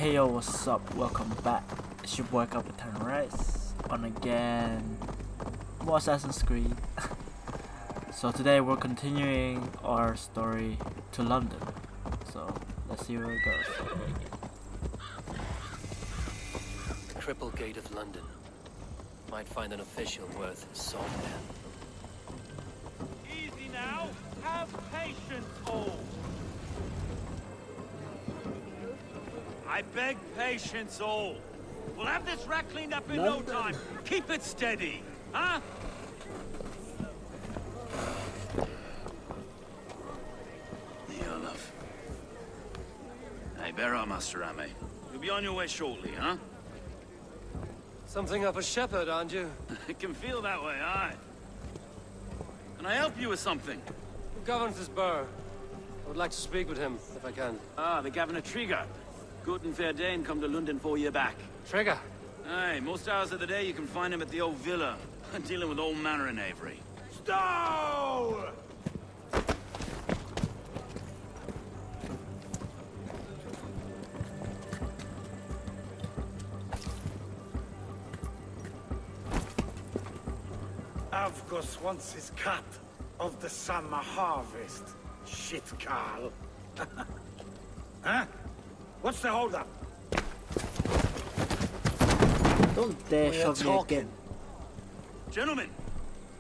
Hey yo, what's up? Welcome back. It's your boy Captain Rice on again more Assassin's Creed. So today we're continuing our story to London. So let's see where it goes. The Cripple Gate of London. Might find an official worth his salt there. Easy now. Have patience, all. I beg patience, all. We'll have this wreck cleaned up in no time. Keep it steady, huh? Olaf. Hey, bear up, Master Ame. You'll be on your way shortly, huh? Something of a shepherd, aren't you? It can feel that way, aye. Can I help you with something? Who governs this burr? I would like to speak with him, if I can. Ah, the Governor Trigger. Good and fair Dane come to Lunden 4 year back. Trigger? Aye, most hours of the day you can find him at the old villa, dealing with all manner in Avery. Stow! Avgos wants his cut of the summer harvest. Shit, Carl. Huh? What's the holdup? Don't dare shove me again. Gentlemen,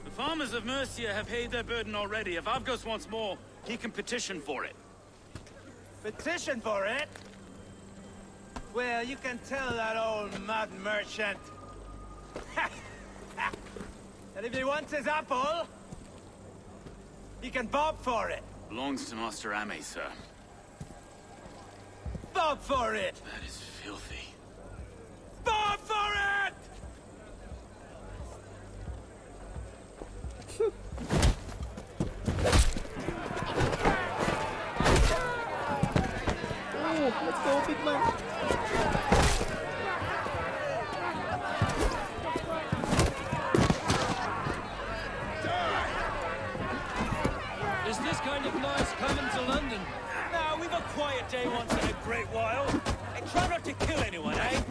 the farmers of Mercia have paid their burden already. If Avgos wants more, he can petition for it. Petition for it? Well, you can tell that old mud merchant. And if he wants his apple, he can bob for it. Belongs to Master Ame, sir. Bob for it! That is filthy. Bob for it! Oh, let's go, big man. Is this kind of noise coming to London? Now, we've a quiet day once in a great while. And try not to kill anyone, eh?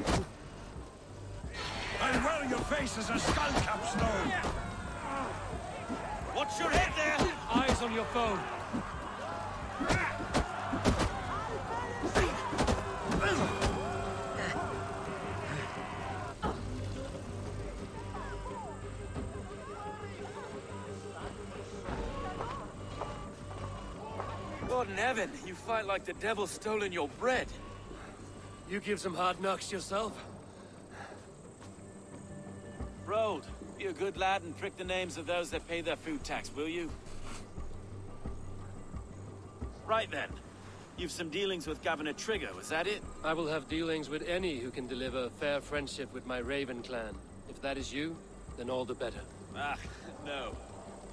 And well, your face is a skull cap stone. Watch your head there! Eyes on your phone. God in heaven, you fight like the devil's stolen your bread. You give some hard knocks yourself? Road, be a good lad and prick the names of those that pay their food tax, will you? Right then. You've some dealings with Governor Trigger, was that it? I will have dealings with any who can deliver fair friendship with my Raven clan. If that is you, then all the better. Ah, no.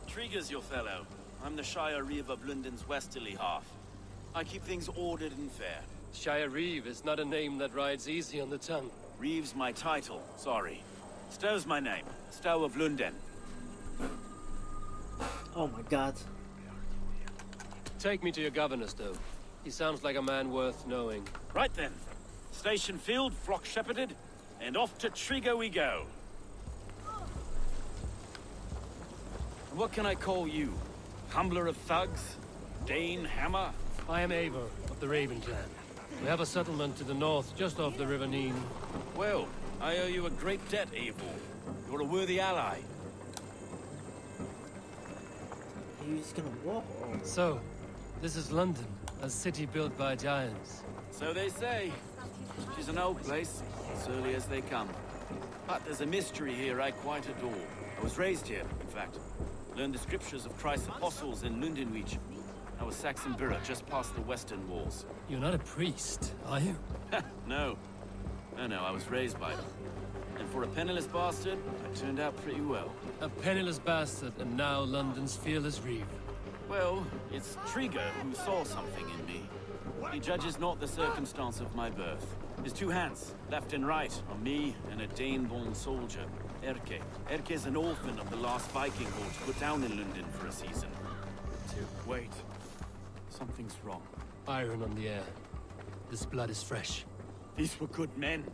Trigger's your fellow. I'm the Shire Reeve of Lunden's westerly half. I keep things ordered and fair. Shire Reeve is not a name that rides easy on the tongue. Reeve's my title, sorry. Stow's my name. Stow of Lunden. Oh my god. Take me to your governor, Stow. He sounds like a man worth knowing. Right then. Station filled, flock shepherded, and off to Trigger we go. What can I call you? Humbler of thugs? Dane Hammer? I am Eivor of the Raven clan. We have a settlement to the north, just off the River Neen. Well, I owe you a great debt, Eivor. You're a worthy ally. He's gonna walk. So, this is London, a city built by giants. So they say. She's an old place, as early as they come. But there's a mystery here I quite adore. I was raised here, in fact. Learned the scriptures of Christ's apostles in Lunden, Leech. I was Saxon Borough, just past the western walls. You're not a priest, are you? No. No, I was raised by them. And for a penniless bastard, I turned out pretty well. A penniless bastard, and now London's fearless reeve. Well, it's Trigger who saw something in me. He judges not the circumstance of my birth. His two hands, left and right, are me and a Dane-born soldier, Erke. Erke's an orphan of the last Viking horde put down in Lunden for a season. Wait. Something's wrong. Iron on the air. This blood is fresh. These were good men.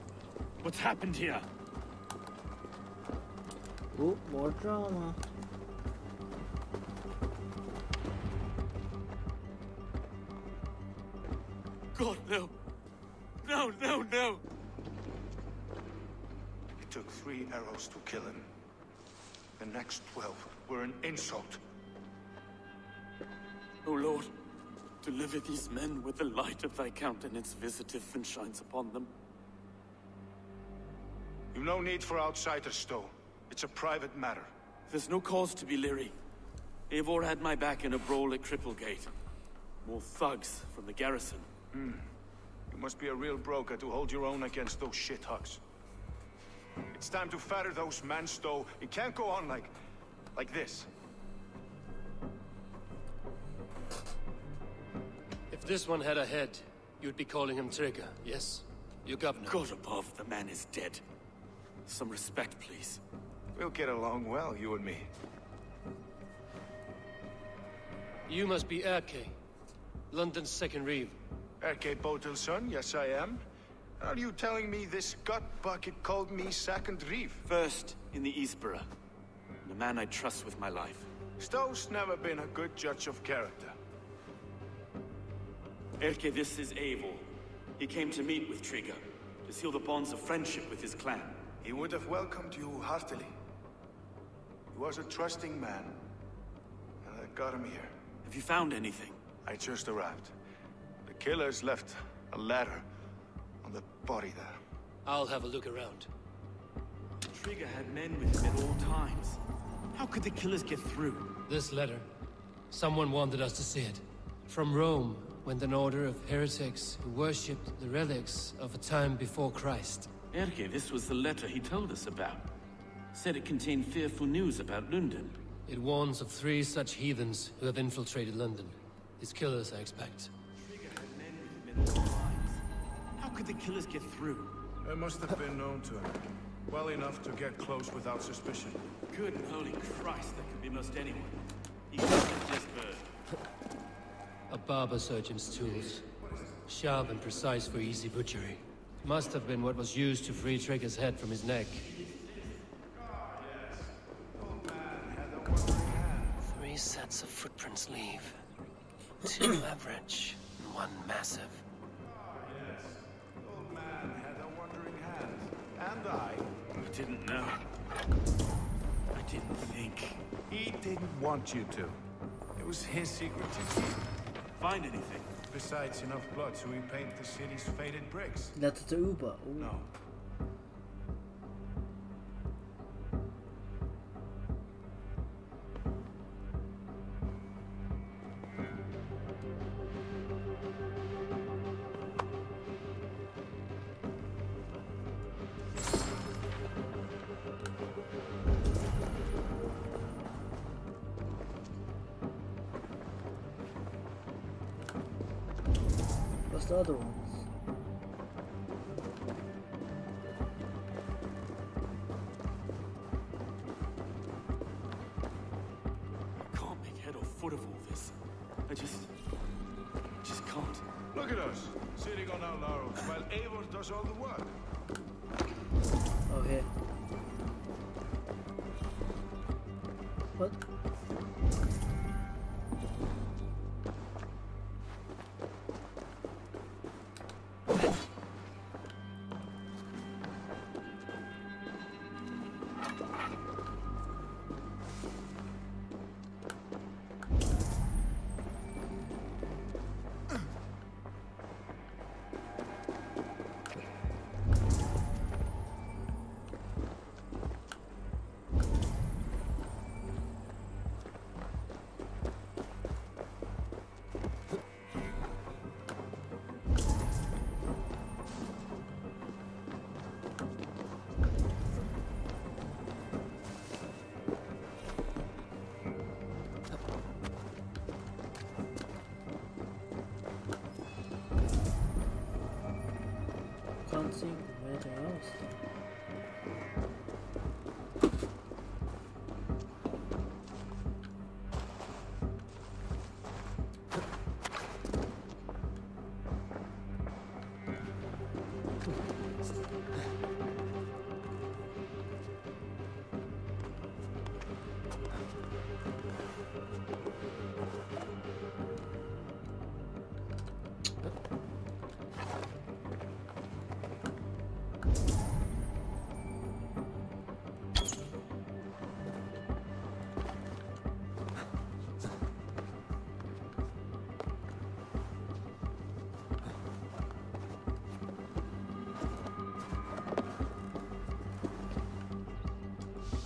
What's happened here? Oh, more drama. God, no. No, no, no. It took 3 arrows to kill him. The next 12 were an insult. O Lord, deliver these men with the light of thy countenance visiteth and shines upon them. You've no need for outsiders, though. It's a private matter. There's no cause to be leery. Eivor had my back in a brawl at Cripplegate. More thugs from the garrison. You must be a real broker to hold your own against those shithugs. It's time to fetter those men, Stowe. It can't go on like this. If this one had a head, you'd be calling him Trigger, yes? Your governor. God above, the man is dead. Some respect, please. We'll get along well, you and me. You must be Erke, London's second reeve. Erke Botel's son, yes I am. Are you telling me this gut bucket called me second reeve? First in the Eastborough. And a man I trust with my life. Stowe's never been a good judge of character. Erke, this is Eivor. He came to meet with Trigger, to seal the bonds of friendship with his clan. He would have welcomed you heartily. He was a trusting man. And I got him here. Have you found anything? I just arrived. The killers left a ladder on the body there. I'll have a look around. Trigger had men with him at all times. How could the killers get through? This letter. Someone wanted us to see it. From Rome went an order of heretics who worshipped the relics of a time before Christ. Erke, this was the letter he told us about. Said it contained fearful news about Lunden. It warns of 3 such heathens who have infiltrated London. His killers, I expect. Trigger had men with him at all times. How could the killers get through? They must have been known to him. Well enough to get close without suspicion. Good holy Christ, that could be most anyone. He could have just heard. A barber surgeon's tools. Sharp and precise for easy butchery. Must have been what was used to free Trigger's head from his neck. 3 sets of footprints leave. 2 average, and 1 massive. Yes, the old man had a wandering hand. And I didn't know. I didn't think. He didn't want you to. It was his secret to keep. Find anything? Besides enough blood to repaint the city's faded bricks. That's the Uber. Ooh. No. What's the other ones? I can't make head or foot of all this. I just can't. Look at us, sitting on our laurels while Eivor does all the work. Okay. What? Can't see anything else.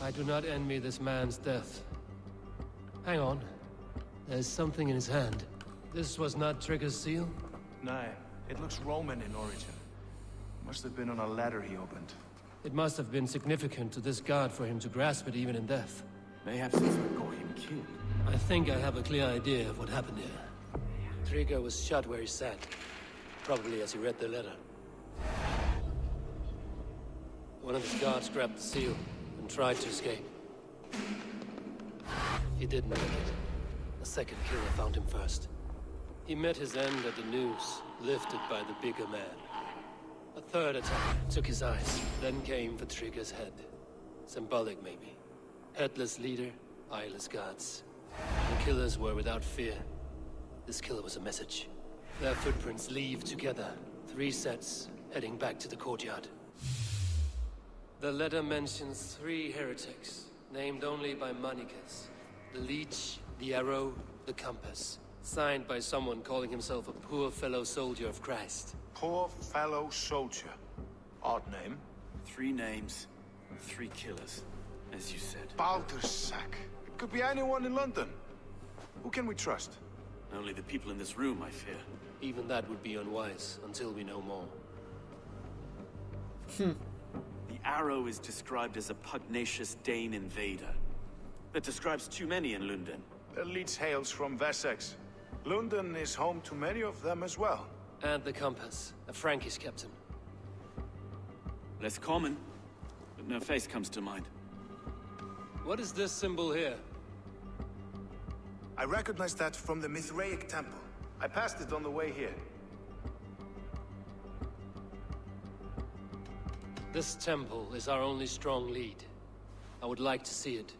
I do not envy this man's death. Hang on. There's something in his hand. This was not Trigger's seal? Nah, it looks Roman in origin. Must have been on a ladder he opened. It must have been significant to this god for him to grasp it even in death. Mayhaps it's what got him killed. I think I have a clear idea of what happened here. Trigger was shot where he sat. Probably as he read the letter. One of his guards grabbed the seal and tried to escape. He didn't make it. A second killer found him first. He met his end at the noose, lifted by the bigger man. A third attack took his eyes, then came for Trigger's head. Symbolic, maybe. Headless leader, eyeless guards. The killers were without fear. This killer was a message. Their footprints leave together. 3 sets, heading back to the courtyard. The letter mentions 3 heretics, named only by monikers. The Leech, the Arrow, the Compass. Signed by someone calling himself a poor fellow soldier of Christ. Poor fellow soldier. Odd name. 3 names, 3 killers, as you said. Baldersack. It could be anyone in London. Who can we trust? Only the people in this room, I fear. Even that would be unwise, until we know more. The Arrow is described as a pugnacious Dane invader. That describes too many in Lunden. The Leech hails from Wessex. Lunden is home to many of them as well. And the Compass, a Frankish captain. Less common, but no face comes to mind. What is this symbol here? I recognize that from the Mithraic temple. I passed it on the way here. This temple is our only strong lead. I would like to see it.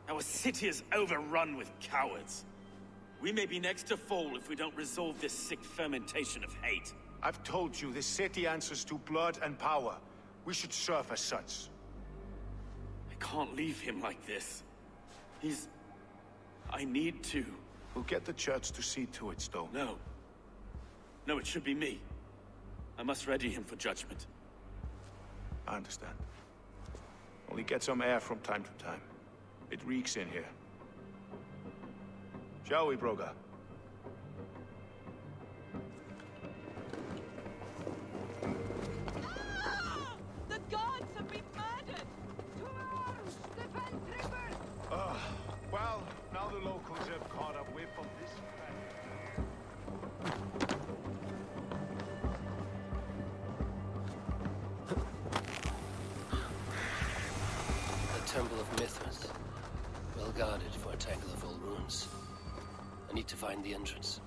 Our city is overrun with cowards. We may be next to fall if we don't resolve this sick fermentation of hate. I've told you, this city answers to blood and power. We should serve as such. I can't leave him like this. I need to. We'll get the church to see to it, Stone. No. No, it should be me. I must ready him for judgment. I understand. Only get some air from time to time. It reeks in here. Shall we, Broga? The gods have been murdered! To arms! Defend Trigger! Well, now the locals have caught a whip of this The Temple of Mithras. Well guarded for a tangle of old ruins. I need to find the entrance.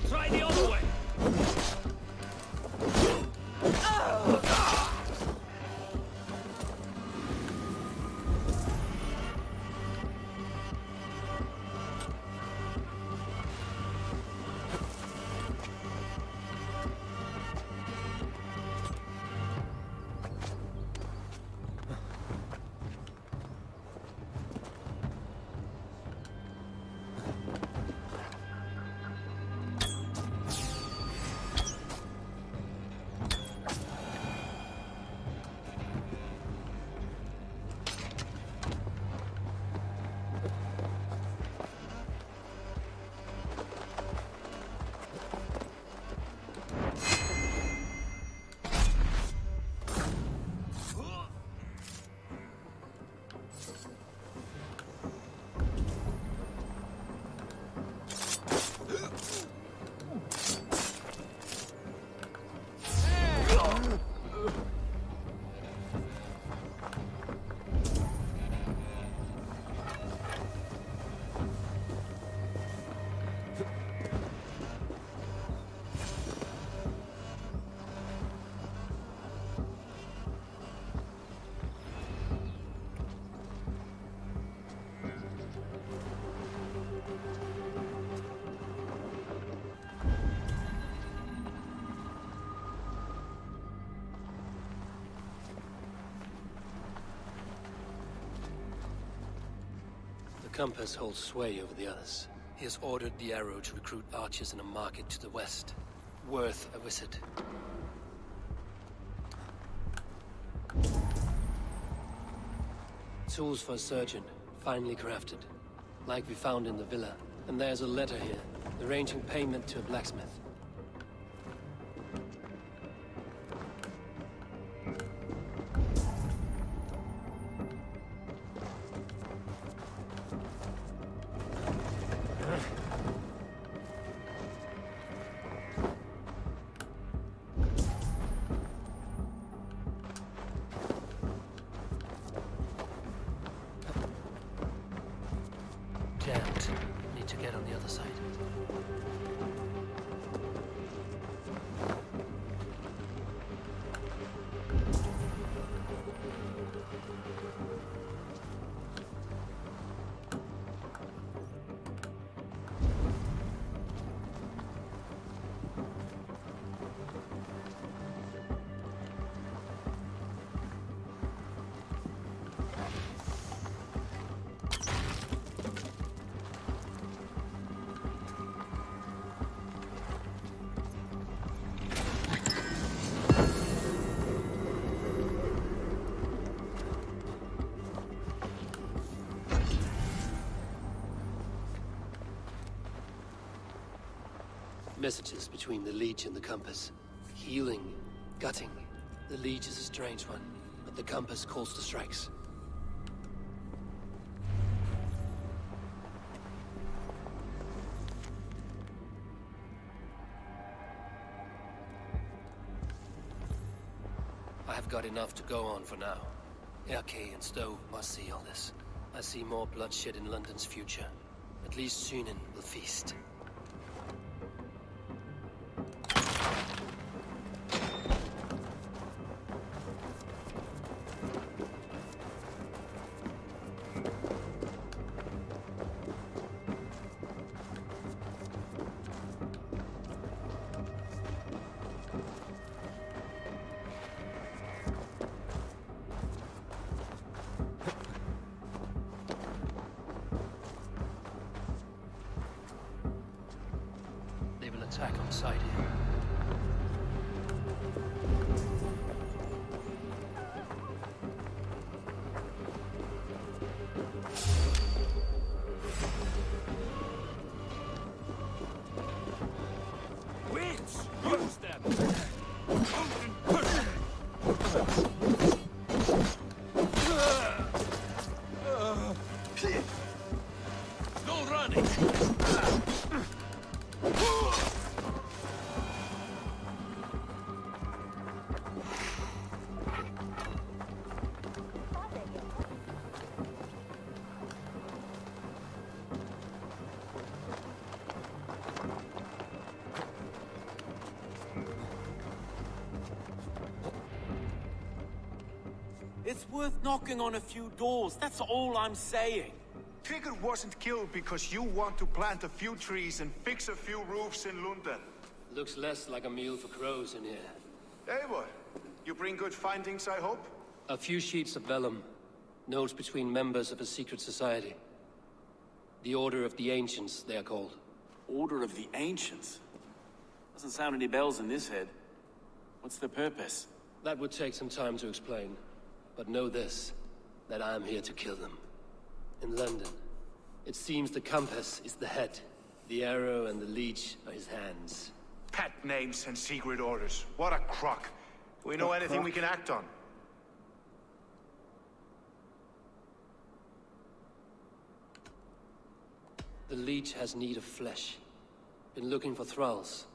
Try the other way! compass holds sway over the others. He has ordered the Arrow to recruit archers in a market to the west. Worth a visit. Tools for a surgeon, finely crafted. Like we found in the villa. And there's a letter here, arranging payment to a blacksmith. Jammed. Need to get on the other side. Messages between the Leech and the compass. Healing, gutting. The Leech is a strange one, but the compass calls to strikes. I have got enough to go on for now. Erke and Stowe must see all this. I see more bloodshed in London's future. At least Sunan will feast. Attack on sight here. Use them! No running! It's worth knocking on a few doors, that's all I'm saying. Trigger wasn't killed because you want to plant a few trees and fix a few roofs in Lunden. Looks less like a meal for crows in here. Eivor, you bring good findings, I hope? A few sheets of vellum. Notes between members of a secret society. The Order of the Ancients, they are called. Order of the Ancients? Doesn't sound any bells in this head. What's the purpose? That would take some time to explain. But know this, that I am here to kill them. In London, it seems the compass is the head. The arrow and the leech are his hands. Pet names and secret orders. What a crock. We know anything we can act on. The leech has need of flesh. Been looking for thralls,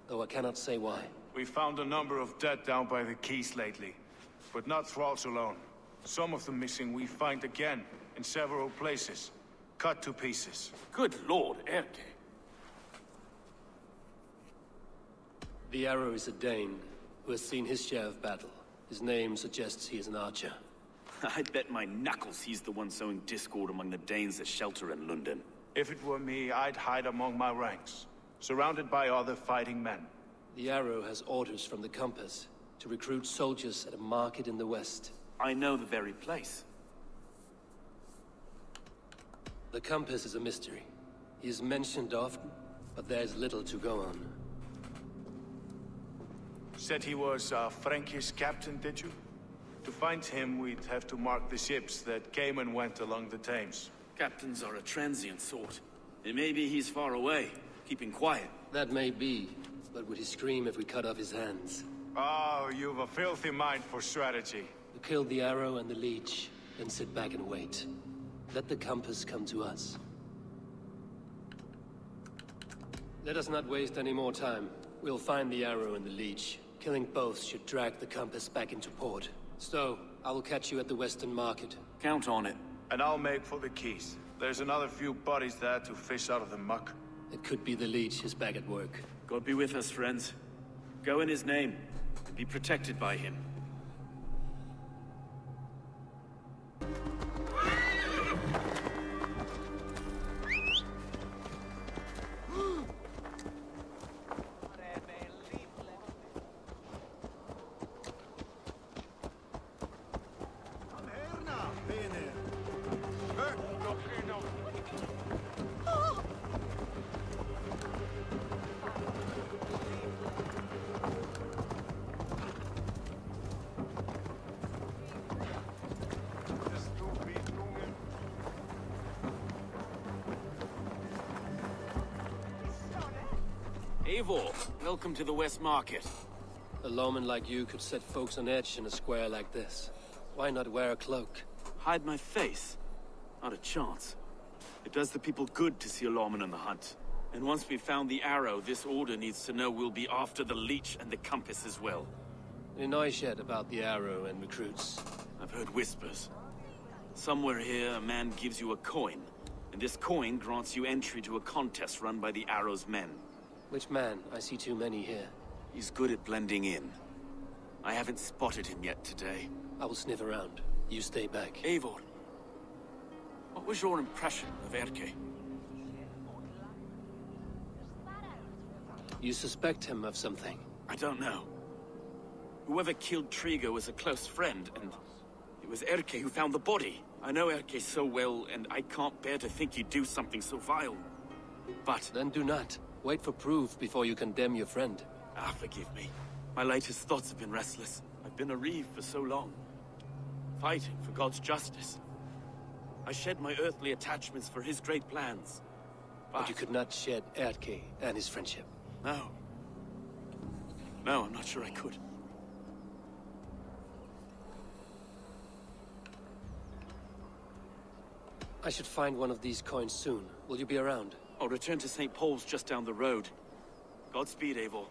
though I cannot say why. We found a number of dead down by the quays lately. But not thralls alone. Some of the missing we find again, in several places. Cut to pieces. Good lord, Erke. The Arrow is a Dane, who has seen his share of battle. His name suggests he is an archer. I'd bet my knuckles he's the one sowing discord among the Danes that shelter in Lunden. If it were me, I'd hide among my ranks, surrounded by other fighting men. The Arrow has orders from the compass to recruit soldiers at a market in the west. I know the very place. The compass is a mystery. He is mentioned often, but there is little to go on. Said he was a Frankish captain, did you? To find him, we'd have to mark the ships that came and went along the Thames. Captains are a transient sort. It may be he's far away, keeping quiet. That may be, but would he scream if we cut off his hands? Oh, you've a filthy mind for strategy. We kill the arrow and the leech, then sit back and wait. Let the compass come to us. Let us not waste any more time. We'll find the arrow and the leech. Killing both should drag the compass back into port. So, I will catch you at the Western Market. Count on it. And I'll make for the keys. There's another few bodies there to fish out of the muck. It could be the leech is back at work. God be with us, friends. Go in his name, and be protected by him. Eivor, welcome to the West Market. A lawman like you could set folks on edge in a square like this. Why not wear a cloak? Hide my face? Not a chance. It does the people good to see a lawman on the hunt. And once we've found the arrow, this order needs to know we'll be after the leech and the compass as well. Any noise yet about the arrow and recruits? I've heard whispers. Somewhere here, a man gives you a coin, and this coin grants you entry to a contest run by the arrow's men. Which man? I see too many here. He's good at blending in. I haven't spotted him yet today. I will sniff around. You stay back. Eivor, what was your impression of Erke? You suspect him of something? I don't know. Whoever killed Trigo was a close friend, and it was Erke who found the body. I know Erke so well, and I can't bear to think he'd do something so vile. But... Then do not. Wait for proof before you condemn your friend. Ah, forgive me. My latest thoughts have been restless. I've been a reeve for so long. Fighting for God's justice. I shed my earthly attachments for his great plans. But you could not shed Erke and his friendship. No. No, I'm not sure I could. I should find one of these coins soon. Will you be around? I'll return to St. Paul's just down the road. Godspeed, Eivor.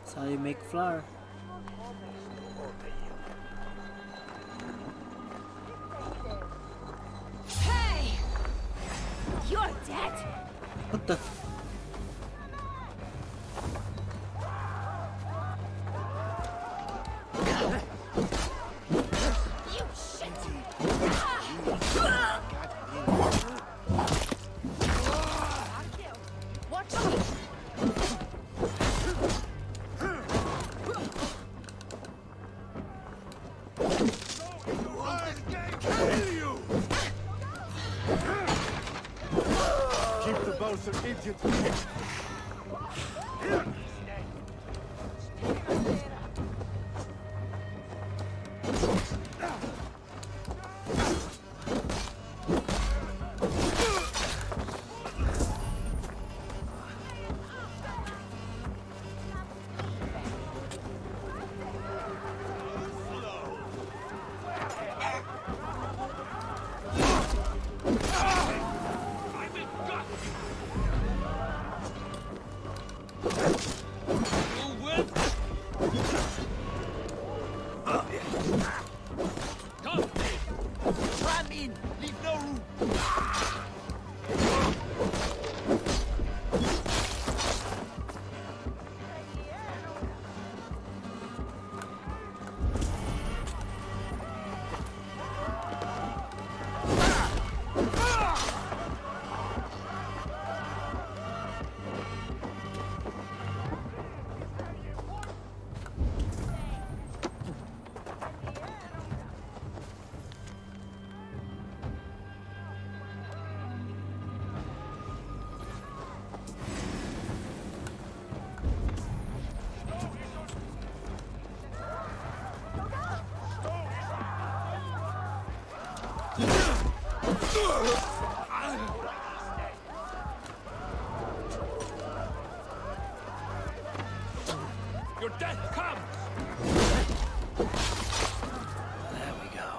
That's how you make flour. Hey! You're dead? What the? You shit! Watch out! Keep the both idiot. Come! Ram in! Leave no room! Your death comes! There we go.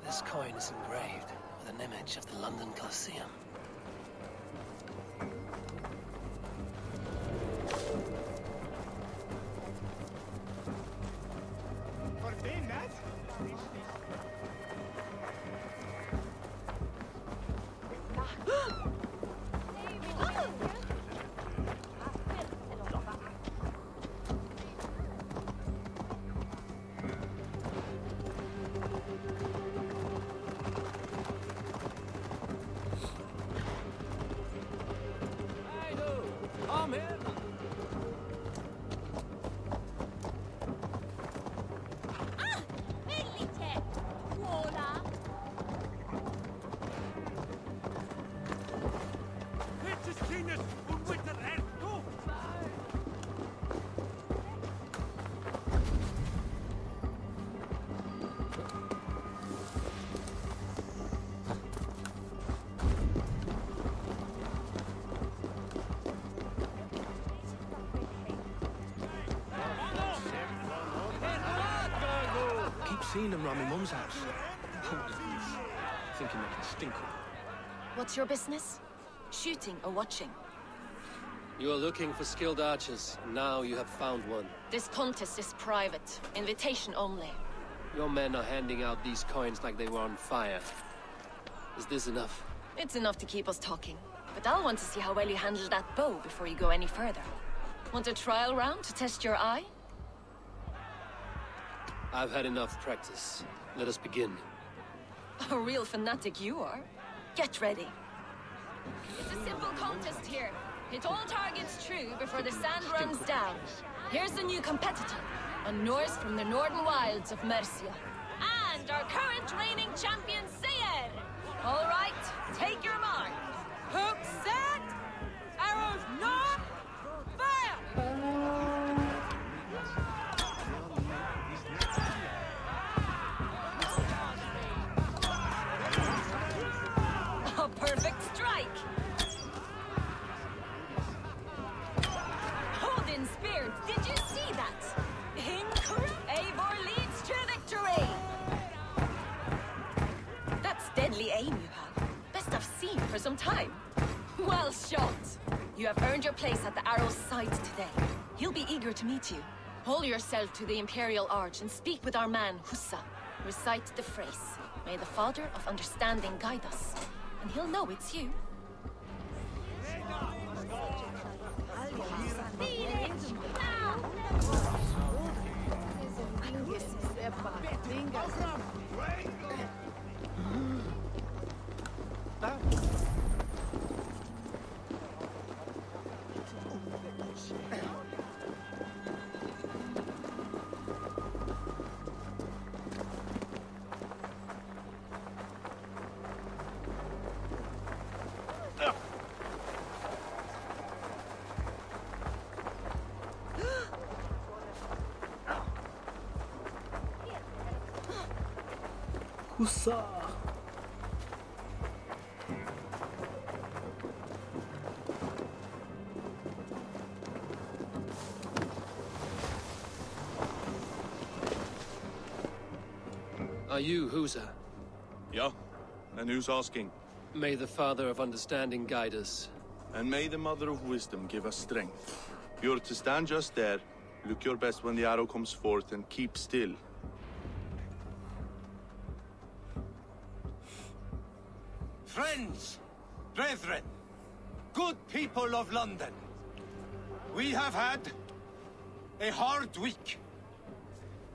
This coin is engraved with an image of the London Colosseum. Seen them round my mum's house. Thinking they can stink up. What's your business? Shooting or watching? You are looking for skilled archers. Now you have found one. This contest is private. Invitation only. Your men are handing out these coins like they were on fire. Is this enough? It's enough to keep us talking. But I'll want to see how well you handle that bow before you go any further. Want a trial round to test your eye? I've had enough practice. Let us begin. A real fanatic you are. Get ready. It's a simple contest here. Hit all targets true before the sand runs down. Here's the new competitor, a Norse from the northern wilds of Mercia. And our current reigning champion, Seir. All right, take your mark. Hook set! Arrows not! Fire! A perfect strike! Odin speared, did you see that? Incredible! Eivor leads to victory! That's deadly aim you have. Best I've seen for some time. Well shot! You have earned your place at the arrow's side today. He'll be eager to meet you. Hold yourself to the Imperial Arch and speak with our man, Hussa. Recite the phrase. May the Father of Understanding guide us. And he'll know it's you. Hussa! Are you Husa? Yeah? And who's asking? May the Father of Understanding guide us. And may the Mother of Wisdom give us strength. You're to stand just there, look your best when the arrow comes forth, and keep still. Friends, brethren, good people of London, we have had a hard week.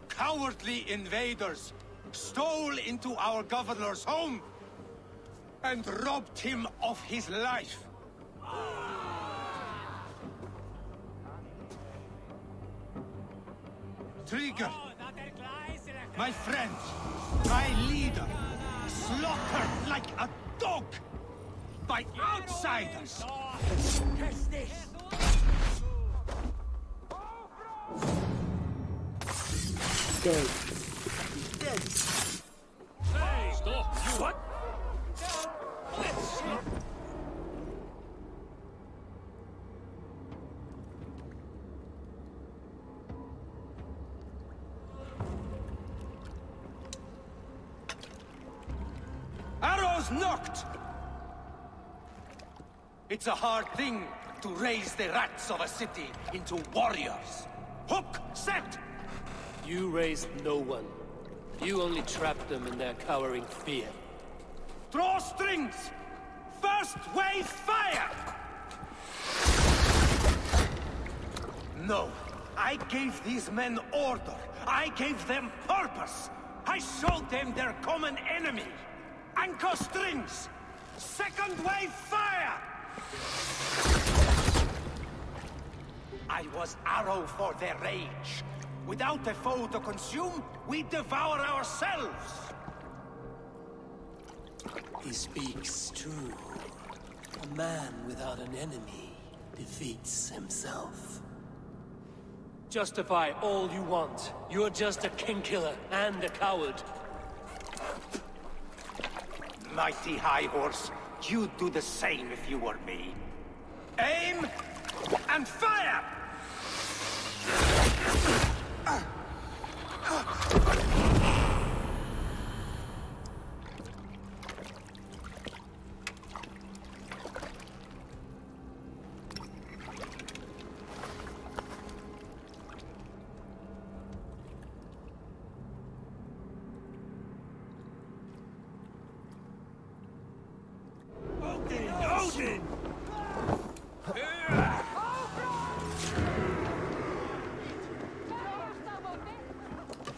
Cowardly invaders stole into our governor's home and robbed him of his life. Trigger, my friend, my leader, slaughtered like a dog by outsiders. Dead. Hey, stop! What? Arrows knocked! It's a hard thing to raise the rats of a city into warriors. Hook, set! You raised no one. You only trapped them in their cowering fear. Draw strings! First wave fire! No, I gave these men order. I gave them purpose. I showed them their common enemy. Anchor strings! Second wave fire! I was arrow for their rage. Without a foe to consume, we devour ourselves! He speaks true. A man without an enemy defeats himself. Justify all you want. You're just a king-killer and a coward. Mighty High Horse, you'd do the same if you were me. Aim and fire! Odin!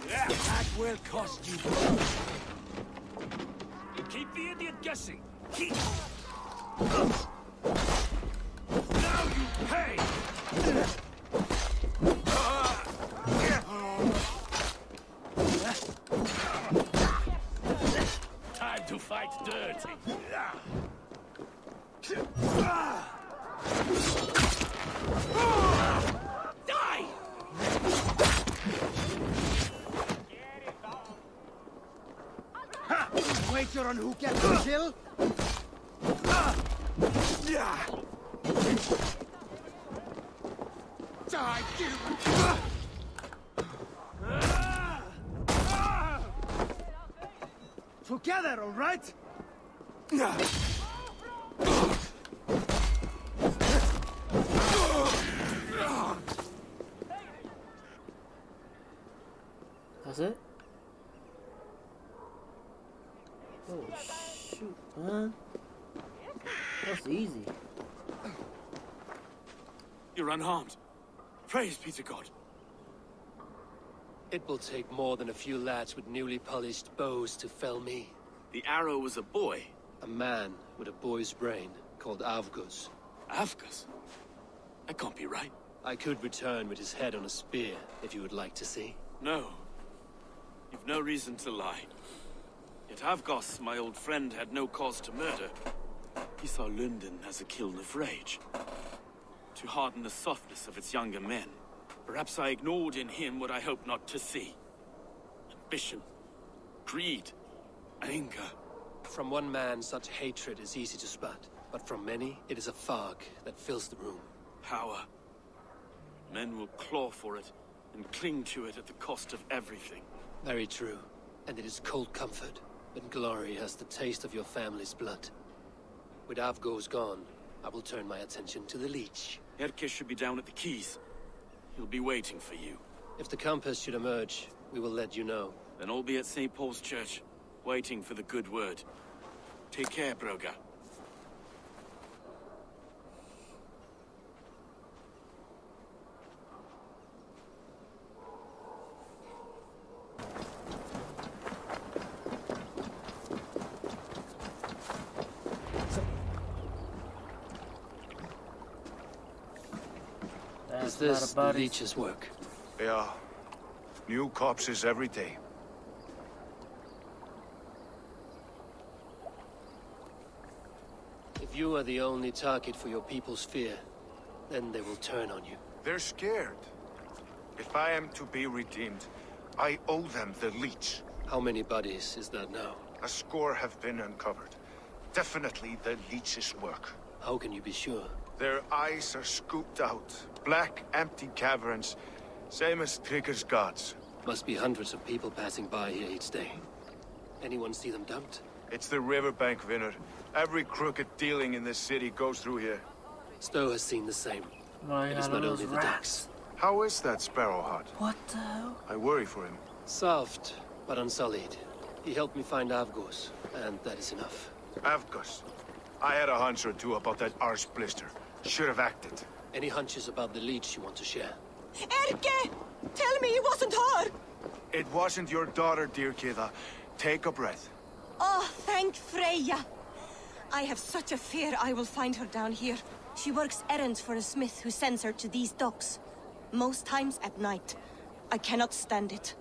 That will cost you. You keep the idiot guessing. Now you pay! Time to fight dirty. Die! Wager on who gets the kill? Die, together, all right? That's it? Oh shoot, man. That's easy. You're unharmed. Praise be to God. It will take more than a few lads with newly polished bows to fell me. The arrow was a boy. A man with a boy's brain called Avgus. Avgus? That can't be right. I could return with his head on a spear, if you would like to see. No. You've no reason to lie. Yet Avgos, my old friend, had no cause to murder. He saw Lunden as a kiln of rage. To harden the softness of its younger men. Perhaps I ignored in him what I hoped not to see. Ambition. Greed. Anger. From one man, such hatred is easy to spot. But from many, it is a fog that fills the room. Power. Men will claw for it, and cling to it at the cost of everything. Very true. And it is cold comfort when glory has the taste of your family's blood. With Avgos gone, I will turn my attention to the Leech. Erke should be down at the quays. He'll be waiting for you. If the Compass should emerge, we will let you know. Then I'll be at St. Paul's Church, waiting for the good word. Take care, Broga. Is this the Leech's work? Yeah. New corpses every day. If you are the only target for your people's fear, then they will turn on you. They're scared. If I am to be redeemed, I owe them the Leech. How many bodies is that now? A score have been uncovered. Definitely the Leech's work. How can you be sure? Their eyes are scooped out. Black, empty caverns. Same as Trigger's gods. Must be hundreds of people passing by here each day. Anyone see them dumped? It's the riverbank, Vinner. Every crooked dealing in this city goes through here. Stowe has seen the same. Right, It is not only the docks. How is that Sparrowheart? What the hell? I worry for him. Soft, but unsullied. He helped me find Avgos, and that is enough. Avgos. I had a hunch or two about that arse blister. Should have acted. Any hunches about the Leech you want to share? Erke! Tell me it wasn't her! It wasn't your daughter, dear Kida. Take a breath. Oh, thank Freya! I have such a fear I will find her down here. She works errands for a smith who sends her to these docks. Most times at night. I cannot stand it.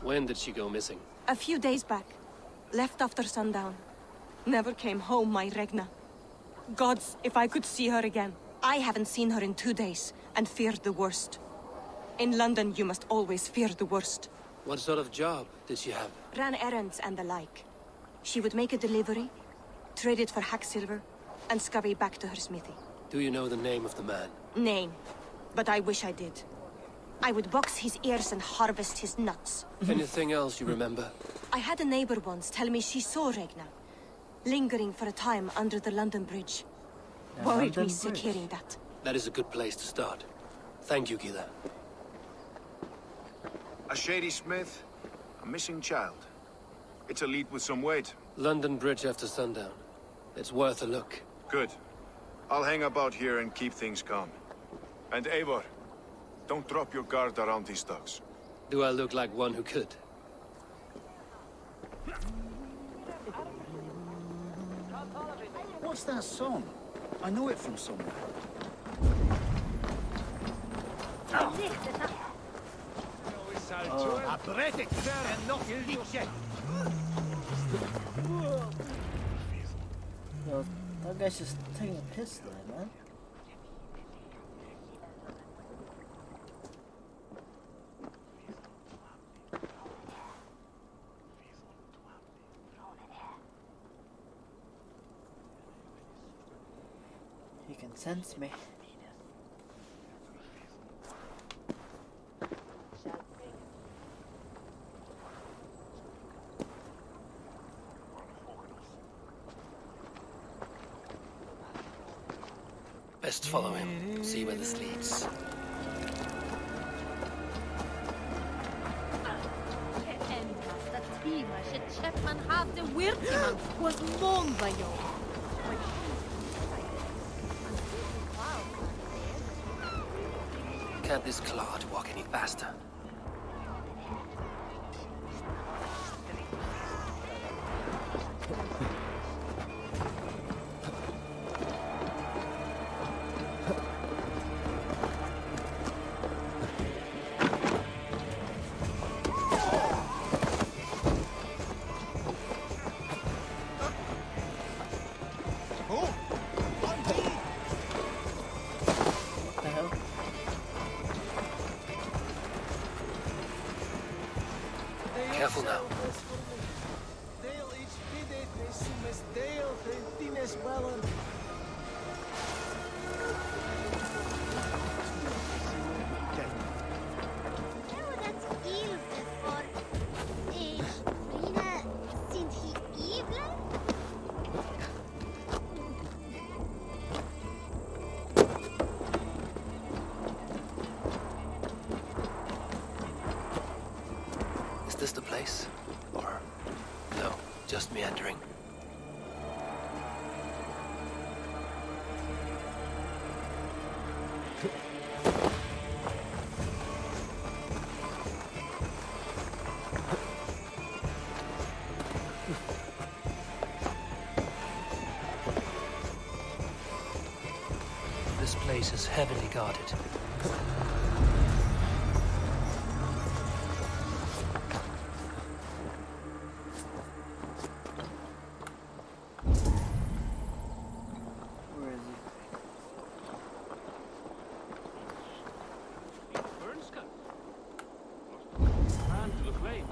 When did she go missing? A few days back. Left after sundown. Never came home, my Regna. Gods, if I could see her again. I haven't seen her in 2 days, and feared the worst. In London, you must always fear the worst. What sort of job did she have? Ran errands and the like. She would make a delivery, trade it for hack silver, and scurry back to her smithy. Do you know the name of the man? Name. But I wish I did. I would box his ears and harvest his nuts. Anything else you remember? I had a neighbor once tell me she saw Regna, lingering for a time under the London Bridge. Worried me sick hearing that. That is a good place to start. Thank you, Gila. A shady smith, a missing child. It's a lead with some weight. London Bridge after sundown. It's worth a look. Good. I'll hang about here and keep things calm. And Eivor, don't drop your guard around these docks. Do I look like one who could? What's that song? I know it from somewhere. Yo, that guy's just taking a piss there, man. He can sense me. Best follow him. See where this leads. Can't this clod walk any faster? Careful now. just meandering. This place is heavily guarded. Where is he? Man to the flame.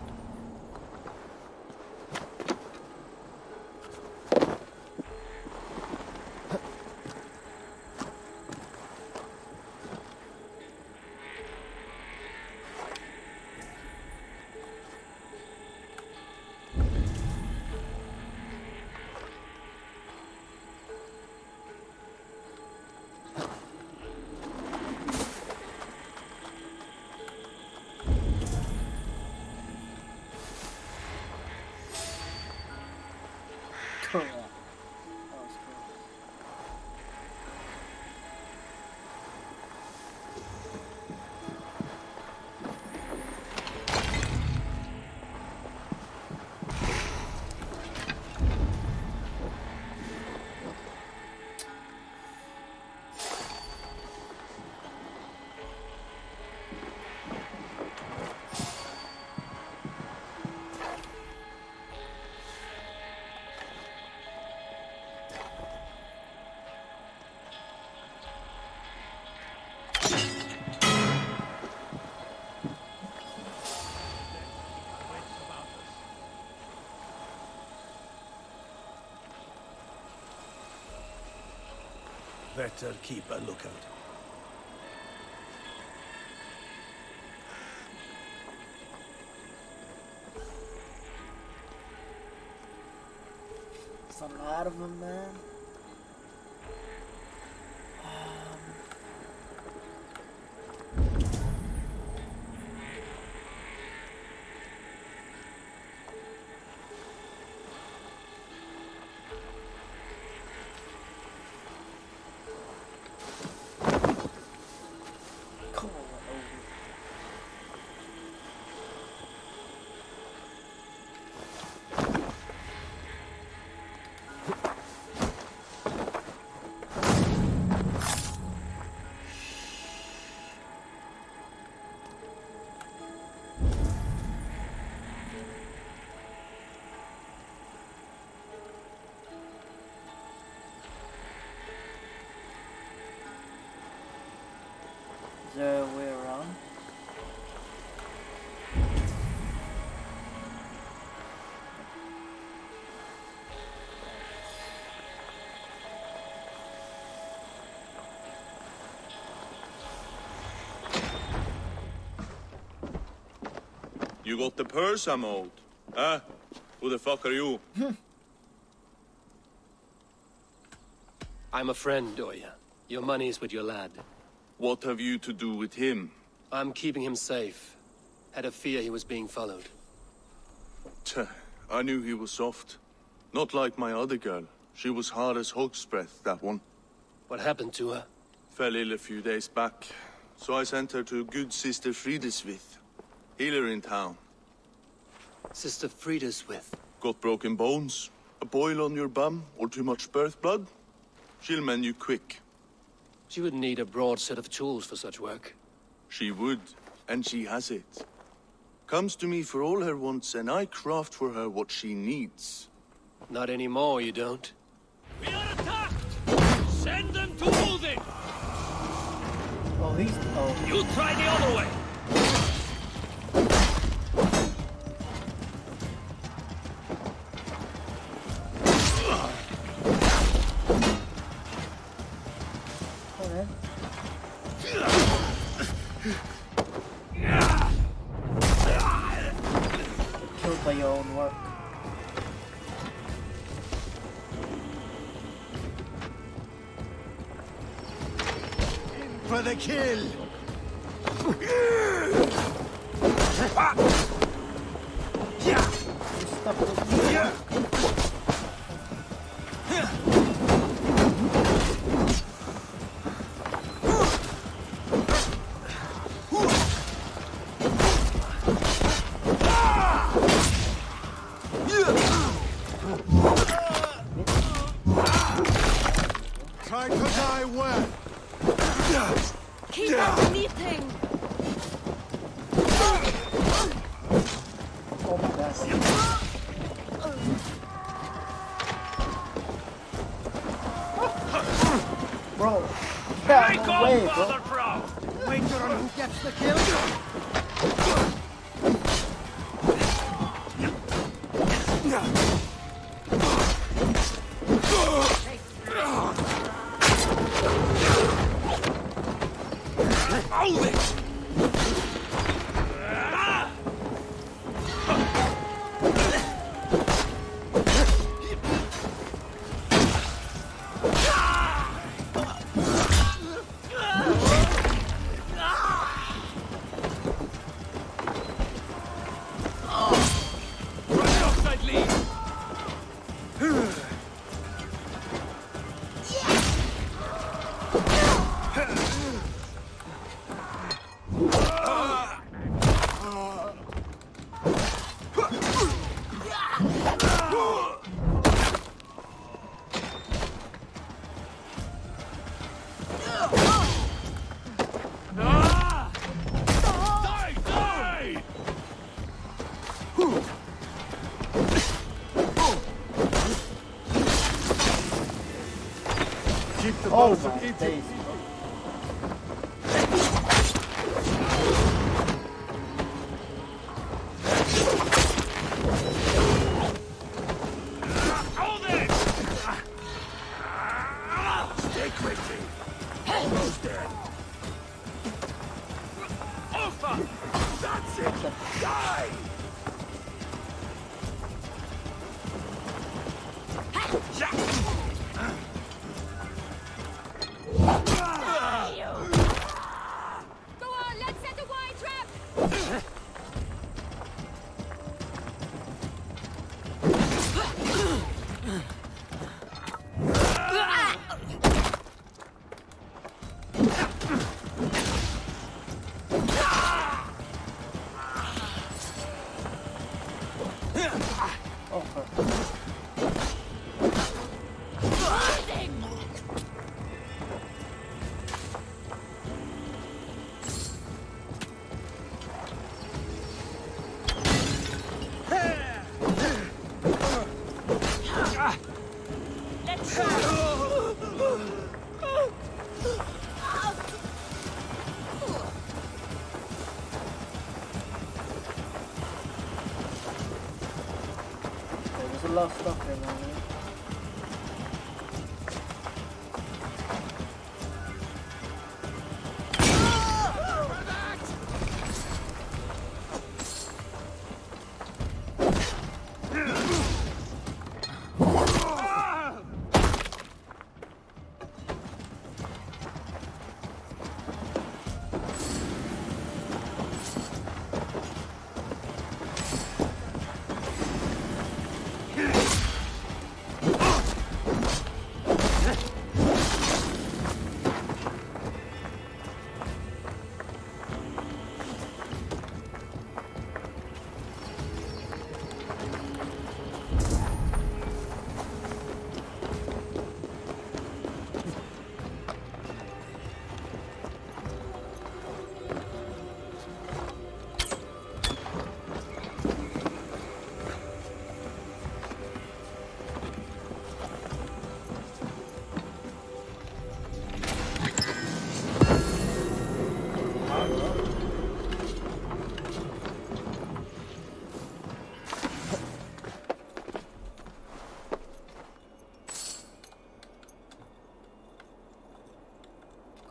Oh, yeah. That was cool. Better keep a lookout. It's a lot of them, man. Come on, over. Is there a way around? You got the purse I'm owed? Huh? Who the fuck are you? I'm a friend, Oya. Your money's with your lad. What have you to do with him? I'm keeping him safe. Had a fear he was being followed. Tch, I knew he was soft. Not like my other girl. She was hard as hog's breath, that one. What happened to her? Fell ill a few days back. So I sent her to good Sister Frideswith. Healer in town. Sister Frida's with. Got broken bones, a boil on your bum, or too much birth blood? She'll mend you quick. She would need a broad set of tools for such work. She would, and she has it. Comes to me for all her wants, and I craft for her what she needs. Not anymore, you don't. We are attacked! Send them to Lunden! Oh, he's... Oh. You try the other way! Killed by your own work. For the kill! You're stuck with me. Try to die well. Keep that knitting! Oh my god. Bro, get out of my way, bro. Wager on who gets the kill. Hold it! Oh my days. Hold it! Stay quickly. Almost dead. Over! That's it. Die! Go on, let's set a wide trap! Oh, perfect. Let's go! There's a lot of stuff here, man.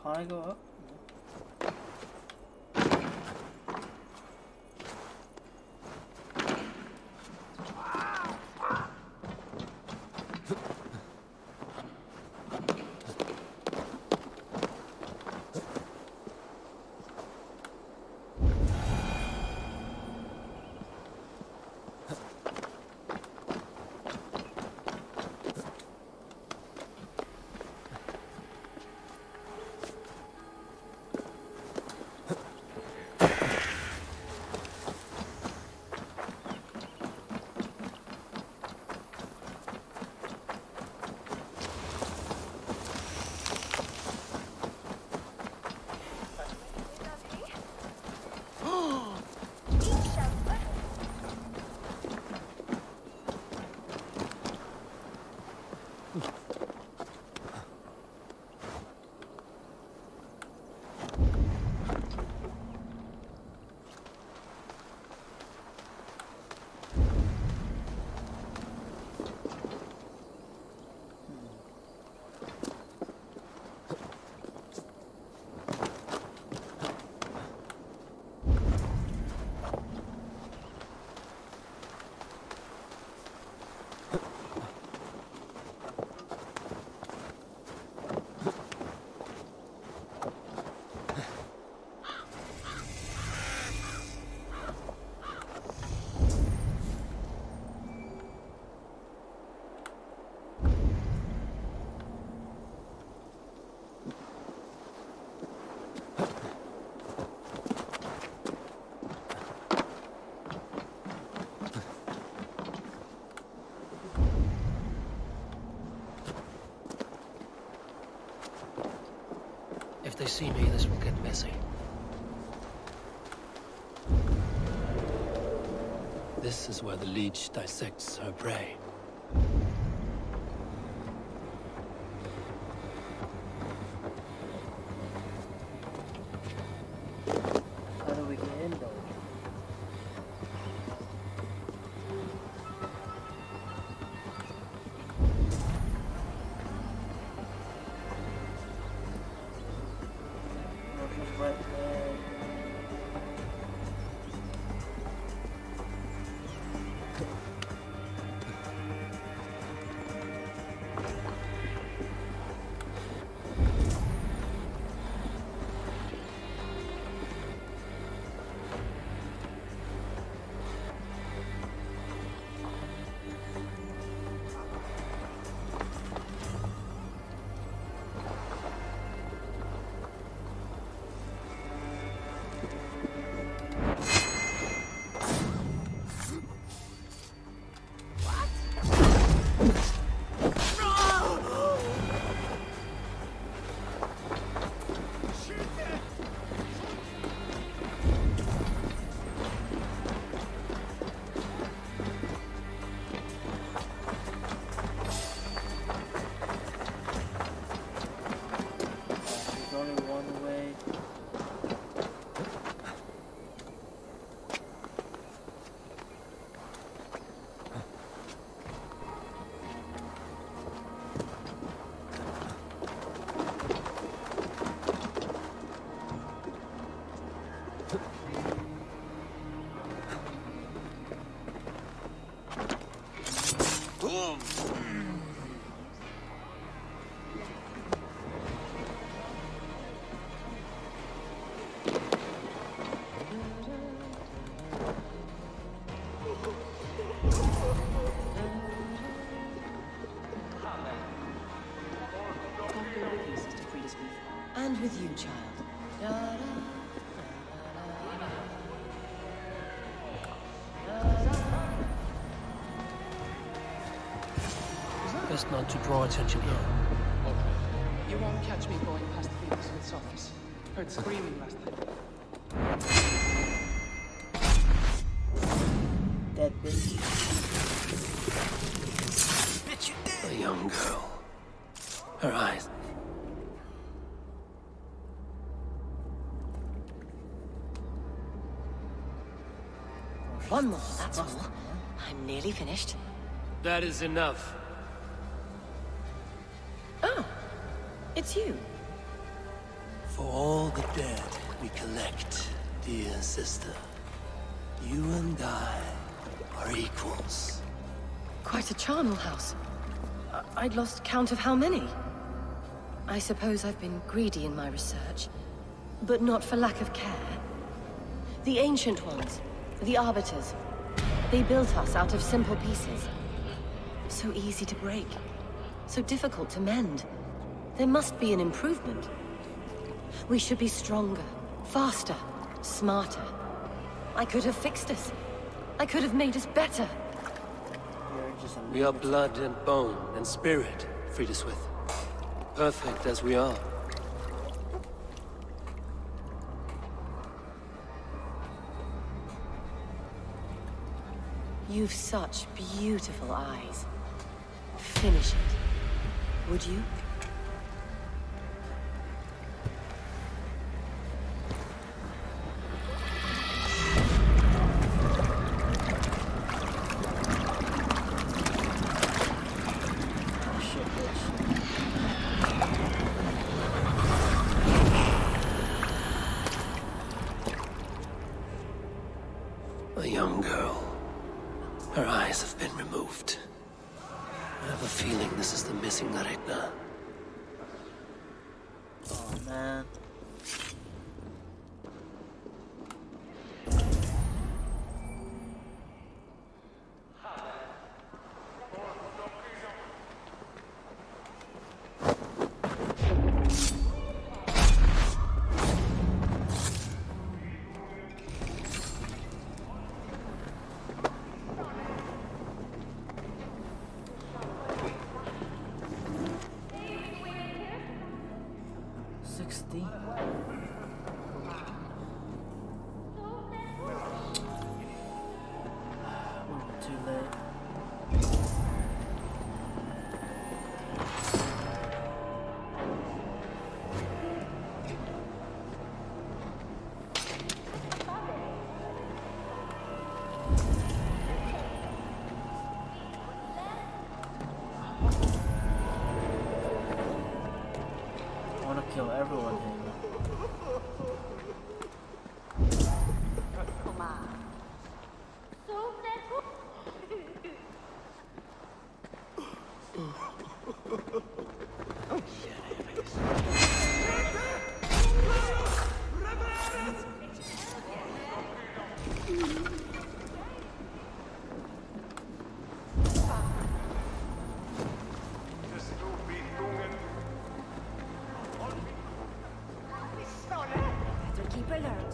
Can I go up? they see me, this will get messy. This is where the Leech dissects her prey. How do we get in though? Right there. And with you, child. Best not to draw attention here. Okay. You won't catch me going past Peter Smith's office. Heard screaming last night. Dead bitch. Bitch, you dead. A young girl. Her eyes. One more, that's all. I'm nearly finished. That is enough. Oh, it's you. For all the dead we collect, dear sister, you and I are equals. Quite a charnel house. I'd lost count of how many. I suppose I've been greedy in my research, but not for lack of care. The ancient ones, the Arbiters, they built us out of simple pieces. So easy to break, so difficult to mend. There must be an improvement. We should be stronger, faster, smarter. I could have fixed us. I could have made us better. We are blood and bone and spirit, Friedeswith. Perfect as we are. You've such beautiful eyes. Finish it, would you? A young girl. Her eyes have been removed. I have a feeling this is the missing Regna. Oh man. 16. Too late. I want to kill everyone here. Keep alert.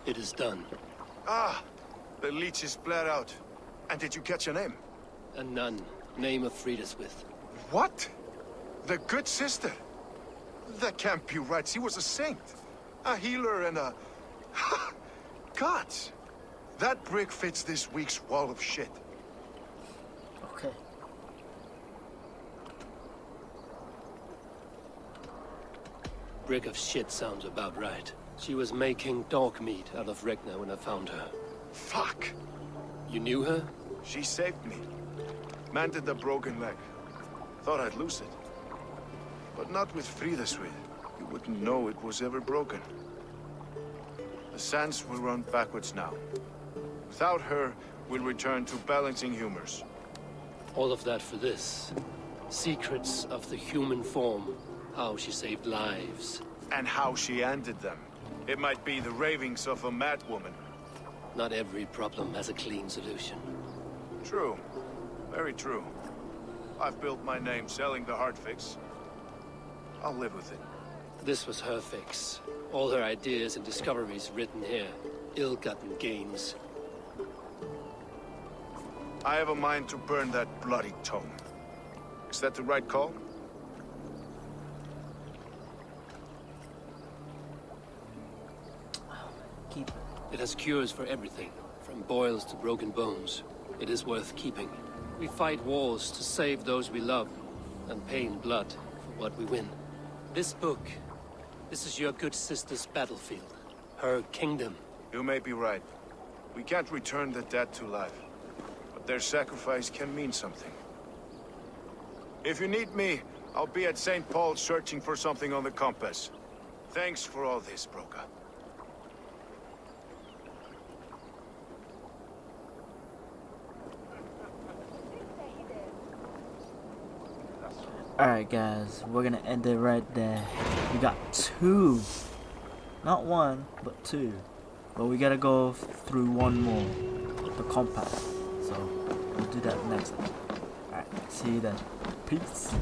It is done. Ah, the Leech is bled out. And did you catch a name? A nun, name of Frida's with. What? The good sister? That can't be right. She was a saint. A healer and a... Gods! That brick fits this week's wall of shit. Okay. Brick of shit sounds about right. She was making dog meat out of Regna when I found her. Fuck! You knew her? She saved me. Mended the broken leg. Thought I'd lose it. But not with Frida's with. You wouldn't know it was ever broken. The sands will run backwards now. Without her, we'll return to balancing humors. All of that for this. Secrets of the human form. How she saved lives. And how she ended them. It might be the ravings of a madwoman. Not every problem has a clean solution. True. Very true. I've built my name selling the heart fix. I'll live with it. This was her fix. All her ideas and discoveries written here. Ill-gotten gains. I have a mind to burn that bloody tome. Is that the right call? Keep it. It has cures for everything, from boils to broken bones. It is worth keeping. We fight wars to save those we love, and pay in blood for what we win. This book, this is your good sister's battlefield. Her kingdom. You may be right. We can't return the dead to life. But their sacrifice can mean something. If you need me, I'll be at St. Paul's searching for something on the compass. Thanks for all this, Broca. Alright guys, we're gonna end it right there. We got 2. Not 1, but 2. But we gotta go through one more. The compass. So we'll do that next time. Alright, see you then. Peace.